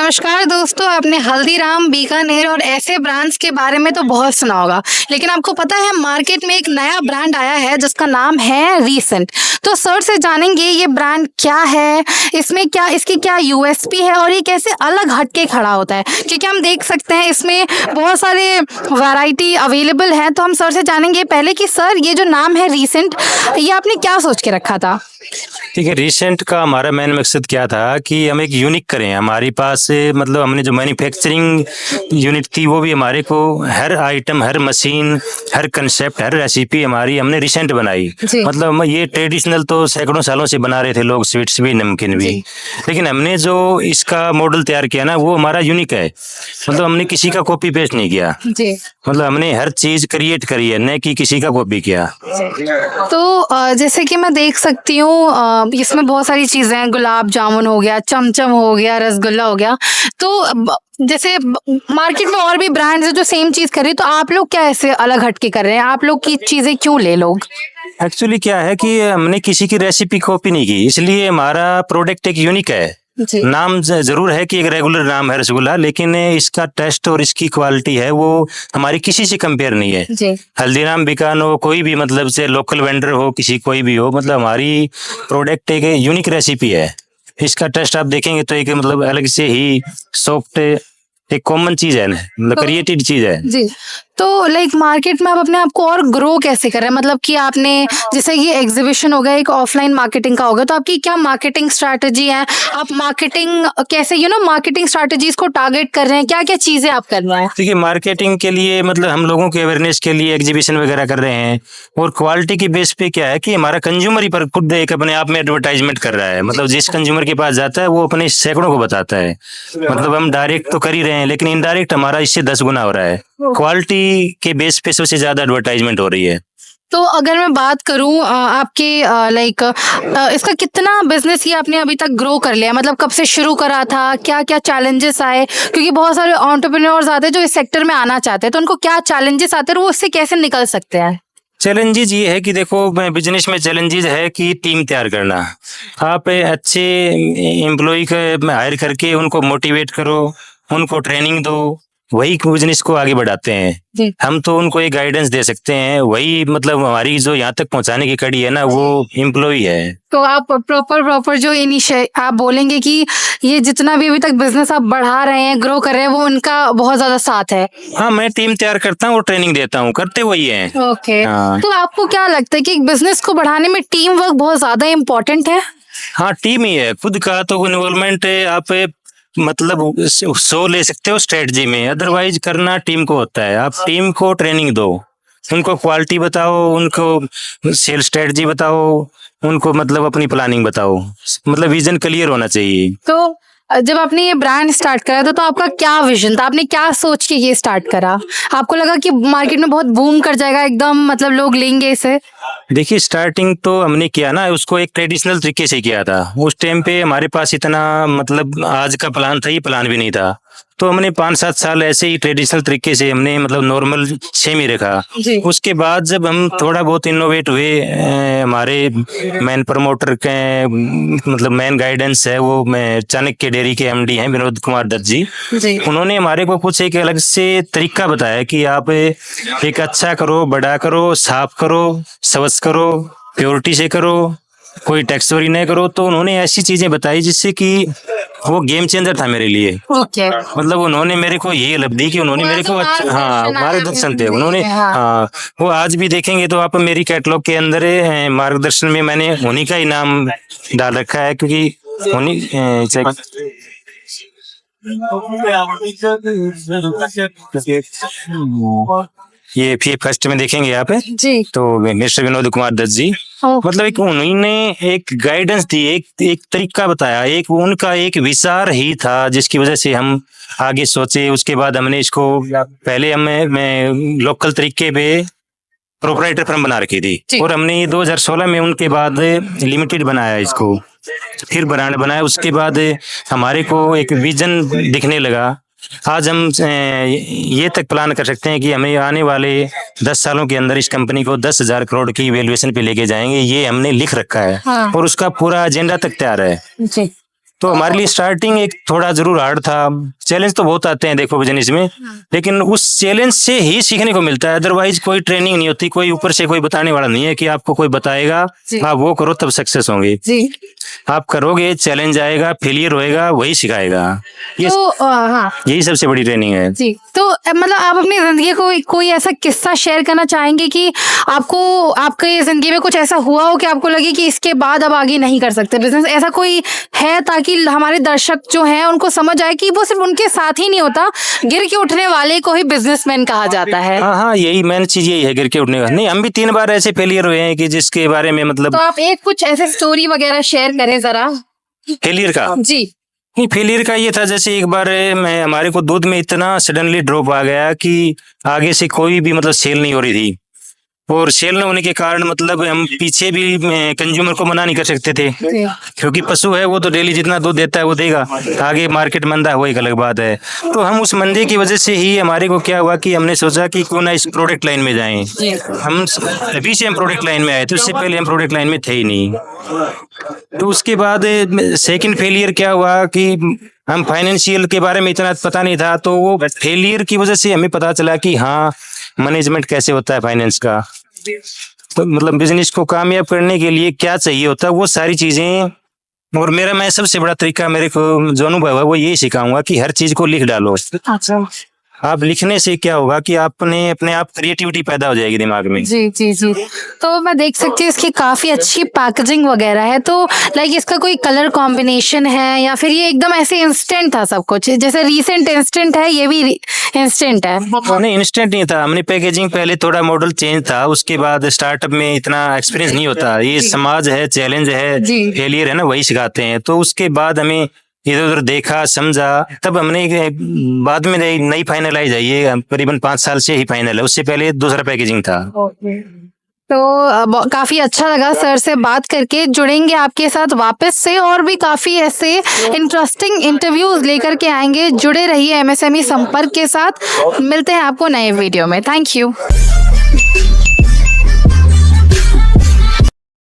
नमस्कार दोस्तों, आपने हल्दीराम, बीकानेर और ऐसे ब्रांड्स के बारे में तो बहुत सुना होगा, लेकिन आपको पता है मार्केट में एक नया ब्रांड आया है जिसका नाम है रीसेंट। तो सर से जानेंगे ये ब्रांड क्या है, इसकी क्या यूएसपी है और ये कैसे अलग हटके खड़ा होता है, क्योंकि हम देख सकते हैं इसमें बहुत सारे वैरायटी अवेलेबल है। तो हम सर से जानेंगे पहले कि सर ये जो नाम है रीसेंट, ये आपने क्या सोच के रखा था? ठीक है, रिसेंट का हमारा मेन मकसद क्या था कि हम एक यूनिक करें। हमारे पास मतलब हमने जो मैन्युफैक्चरिंग यूनिट थी वो भी हमारे को हर आइटम, हर मशीन, हर कंसेप्ट, हर रेसिपी हमारी हमने रिसेंट बनाई। मतलब हम ये ट्रेडिशनल तो सैकड़ों सालों से बना रहे थे लोग, स्वीट्स भी, नमकीन भी, लेकिन हमने जो इसका मॉडल तैयार किया ना वो हमारा यूनिक है। मतलब हमने किसी का कॉपी पेस्ट नहीं किया, मतलब हमने हर चीज क्रिएट करी है, न कि किसी का कॉपी किया। तो जैसे कि मैं देख सकती हूँ इसमें बहुत सारी चीजें हैं, गुलाब जामुन हो गया, चमचम हो गया, रसगुल्ला हो गया। तो जैसे मार्केट में और भी ब्रांड्स है जो सेम चीज कर रहे हैं, तो आप लोग क्या ऐसे अलग हटके कर रहे हैं? आप लोग की चीजें क्यों ले लोग? एक्चुअली क्या है कि हमने किसी की रेसिपी कॉपी नहीं की, इसलिए हमारा प्रोडक्ट एक यूनिक है। नाम जरूर है कि एक रेगुलर नाम है रसगुल्ला, लेकिन इसका टेस्ट और इसकी क्वालिटी है वो हमारी किसी से कंपेयर नहीं है। हल्दीराम, बीकानेर हो, कोई भी मतलब से लोकल वेंडर हो, किसी कोई भी हो, मतलब हमारी प्रोडक्ट एक यूनिक रेसिपी है। इसका टेस्ट आप देखेंगे तो एक मतलब अलग से ही सॉफ्ट, एक कॉमन चीज है, मतलब क्रिएटेड चीज है जी। तो लाइक मार्केट में आप अपने आप को और ग्रो कैसे कर रहे हैं? मतलब कि आपने जैसे ये एग्जीबिशन हो गया, एक ऑफलाइन मार्केटिंग का होगा, तो आपकी क्या मार्केटिंग स्ट्रैटेजी है? आप मार्केटिंग कैसे मार्केटिंग स्ट्रैटेजीज को टारगेट कर रहे हैं? क्या क्या चीजें आप कर रहे हैं? देखिए, मार्केटिंग के लिए मतलब हम लोगों के अवेयरनेस के लिए एग्जीबिशन वगैरह कर रहे हैं, और क्वालिटी की बेस पे क्या है कि हमारा कंज्यूमर ही पर खुद एक अपने आप में एडवर्टाइजमेंट कर रहा है। मतलब जिस कंज्यूमर के पास जाता है वो अपने सैकड़ों को बताता है। मतलब हम डायरेक्ट तो कर ही रहे हैं, लेकिन इनडायरेक्ट हमारा इससे 10 गुना हो रहा है। क्वालिटी के बेस पे सबसे ज्यादा एडवर्टाइजमेंट हो रही है। तो अगर मैं बात करूं आपके लाइक इसका कितना बिजनेस ये आपने अभी तक ग्रो कर लिया? मतलब कब से शुरू करा था, क्या क्या चैलेंजेस आए? क्योंकि बहुत सारे एंटरप्रेन्योर्स आते हैं जो इस सेक्टर में आना चाहते हैं, तो उनको क्या चैलेंजेस आते हैं, वो उससे कैसे निकल सकते हैं? चैलेंजेस ये है कि देखो, बिजनेस में चैलेंजेस है कि टीम तैयार करना। आप अच्छे एम्प्लॉय को हायर करके उनको मोटिवेट करो, उनको ट्रेनिंग दो, वही बिजनेस को आगे बढ़ाते हैं। हम तो उनको एक गाइडेंस दे सकते हैं, वही मतलब हमारी जो यहाँ तक पहुँचाने की कड़ी है ना, वो एम्प्लॉय है। तो आप प्रॉपर जो आप बोलेंगे कि ये जितना भी अभी तक बिजनेस आप बढ़ा रहे हैं, ग्रो कर रहे हैं, वो उनका बहुत ज्यादा साथ है? हाँ, मैं टीम तैयार करता हूँ और ट्रेनिंग देता हूँ, करते वही है। ओके। हाँ। तो आपको क्या लगता है कि एक बिजनेस को बढ़ाने में टीम वर्क बहुत ज्यादा इम्पोर्टेंट है? हाँ, टीम ही है, खुद का तो इन्वॉल्वमेंट आप मतलब 100 ले सकते हो स्ट्रेटजी में, अदरवाइज करना टीम को होता है। आप टीम को ट्रेनिंग दो, उनको क्वालिटी बताओ, उनको सेल स्ट्रेटजी बताओ, उनको मतलब अपनी प्लानिंग बताओ, मतलब विजन क्लियर होना चाहिए। तो जब आपने ये ब्रांड स्टार्ट करा था तो आपका क्या विजन था? आपने क्या सोच के ये स्टार्ट करा? आपको लगा कि मार्केट में बहुत बूम कर जाएगा एकदम, मतलब लोग लेंगे इसे? देखिए, स्टार्टिंग तो हमने किया ना उसको एक ट्रेडिशनल तरीके से किया था। उस टाइम पे हमारे पास इतना मतलब आज का प्लान था, ये प्लान भी नहीं था। तो हमने 5-7 साल ऐसे ही ट्रेडिशनल तरीके से हमने मतलब नॉर्मल सेम ही रखा। उसके बाद जब हम थोड़ा बहुत इनोवेट हुए, हमारे मेन प्रमोटर के मतलब मेन गाइडेंस है वो मैं चाणक्य डेयरी के एमडी हैं विनोद कुमार दत्त जी। उन्होंने हमारे को कुछ एक अलग से तरीका बताया कि आप एक अच्छा करो, बड़ा करो, साफ करो, स्वच्छ करो, प्योरिटी से करो, कोई टैक्स वरी नहीं करो। तो उन्होंने ऐसी चीजें बताई जिससे कि वो गेम चेंजर था मेरे लिए। मतलब उन्होंने मेरे को ये उपलब्धि की, उन्होंने मेरे को हाँ मार्गदर्शन थे उन्होंने। हाँ, वो आज भी देखेंगे तो आप मेरी कैटलॉग के अंदर मार्गदर्शन में मैंने उन्हीं का ही नाम डाल रखा है, क्योंकि उन्हीं ये फर्स्ट में देखेंगे आप जी, तो मिस्टर विनोद कुमार दत्त जी, मतलब एक उन्होंने एक गाइडेंस दी, एक तरीका बताया, एक उनका एक विचार ही था जिसकी वजह से हम आगे सोचे। उसके बाद हमने इसको पहले मैं लोकल तरीके पे प्रोप्राइटर फर्म बना रखी थी, और हमने 2016 में उनके बाद लिमिटेड बनाया इसको, फिर ब्रांड बनाया। उसके बाद हमारे को एक विजन दिखने लगा। आज हम ये तक प्लान कर सकते हैं कि हमें आने वाले 10 सालों के अंदर इस कंपनी को 10,000 करोड़ की वैल्यूएशन पे लेके जाएंगे, ये हमने लिख रखा है। हाँ। और उसका पूरा एजेंडा तक तैयार है। तो हमारे लिए स्टार्टिंग एक थोड़ा जरूर हार्ड था। चैलेंज तो बहुत आते हैं देखो बिजनेस में, लेकिन उस चैलेंज से ही सीखने को मिलता है। अदरवाइज कोई ट्रेनिंग नहीं होती, कोई ऊपर से कोई बताने वाला नहीं है कि आपको कोई बताएगा जी। आप वो करो तब सक्सेस होंगे। जी। आप करोगे, चैलेंज आएगा, फेलियर होएगा, वही सिखाएगा। ये तो हाँ यही सबसे बड़ी ट्रेनिंग है। जी। तो मतलब आप अपनी जिंदगी को कोई ऐसा किस्सा शेयर करना चाहेंगे कि आपको आपके जिंदगी में कुछ ऐसा हुआ हो कि आपको लगे कि इसके बाद अब आगे नहीं कर सकते बिजनेस, ऐसा कोई है ताकि हमारे दर्शक जो हैं उनको समझ आए कि वो सिर्फ उनके साथ ही नहीं होता, गिर के उठने वाले को ही बिजनेसमैन कहा जाता है। हाँ, यही मेन चीज यही है, गिर के उठने का नहीं। हम भी 3 बार ऐसे फेलियर हुए हैं कि जिसके बारे में मतलब तो आप एक कुछ ऐसे स्टोरी वगैरह शेयर करें जरा। फेलियर का जी। नहीं, फेलियर का ये था जैसे एक बार हमारे को दूध में इतना सडनली ड्रॉप आ गया कि आगे से कोई भी मतलब सेल नहीं हो रही थी, और सेल न होने के कारण मतलब हम पीछे भी कंज्यूमर को मना नहीं कर सकते थे, क्योंकि पशु है वो तो डेली जितना दूध देता है वो देगा। आगे मार्केट मंदा है वो एक अलग बात है। तो हम उस मंदे की वजह से ही हमारे को क्या हुआ कि हमने सोचा कि क्यों ना इस प्रोडक्ट लाइन में जाएं। हम अभी से हम प्रोडक्ट लाइन में आए थे, उससे पहले हम प्रोडक्ट लाइन में थे ही नहीं। तो उसके बाद सेकंड फेलियर क्या हुआ कि हम फाइनेंशियल के बारे में इतना पता नहीं था, तो वो फेलियर की वजह से हमें पता चला कि हाँ मैनेजमेंट कैसे होता है फाइनेंस का। तो मतलब बिजनेस को कामयाब करने के लिए क्या चाहिए होता है वो सारी चीजें। और मैं सबसे बड़ा तरीका मेरे को जो अनुभव है वो यही सिखाऊंगा कि हर चीज को लिख डालो। अच्छा। आप लिखने से क्या होगा कि आपने अपने आप क्रिएटिविटी पैदा हो जाएगी दिमाग में। जी जी जी। तो मैं देख सकती हूँ इसकी काफी अच्छी पैकेजिंग वगैरह है, तो लाइक इसका कोई कलर कॉम्बिनेशन है या फिर ये एकदम ऐसे इंस्टेंट था सब कुछ, जैसे रीसेंट इंस्टेंट है ये भी इंस्टेंट है? नहीं, इंस्टेंट नहीं था। हमने पैकेजिंग पहले थोड़ा मॉडल चेंज था, उसके बाद स्टार्टअप में इतना एक्सपीरियंस नहीं होता। ये समाज है, चैलेंज है, जी। फेलियर है ना, वही सिखाते हैं। तो उसके बाद हमें इधर उधर देखा समझा, तब हमने बाद में नई फाइनलाइज है। ये करीबन 5 साल से ही फाइनल है, उससे पहले दूसरा पैकेजिंग था। तो काफी अच्छा लगा सर से बात करके। जुड़ेंगे आपके साथ वापस से, और भी काफी ऐसे इंटरेस्टिंग इंटरव्यूज लेकर के आएंगे। जुड़े रहिए MSME संपर्क के साथ। मिलते हैं आपको नए वीडियो में। Thank you.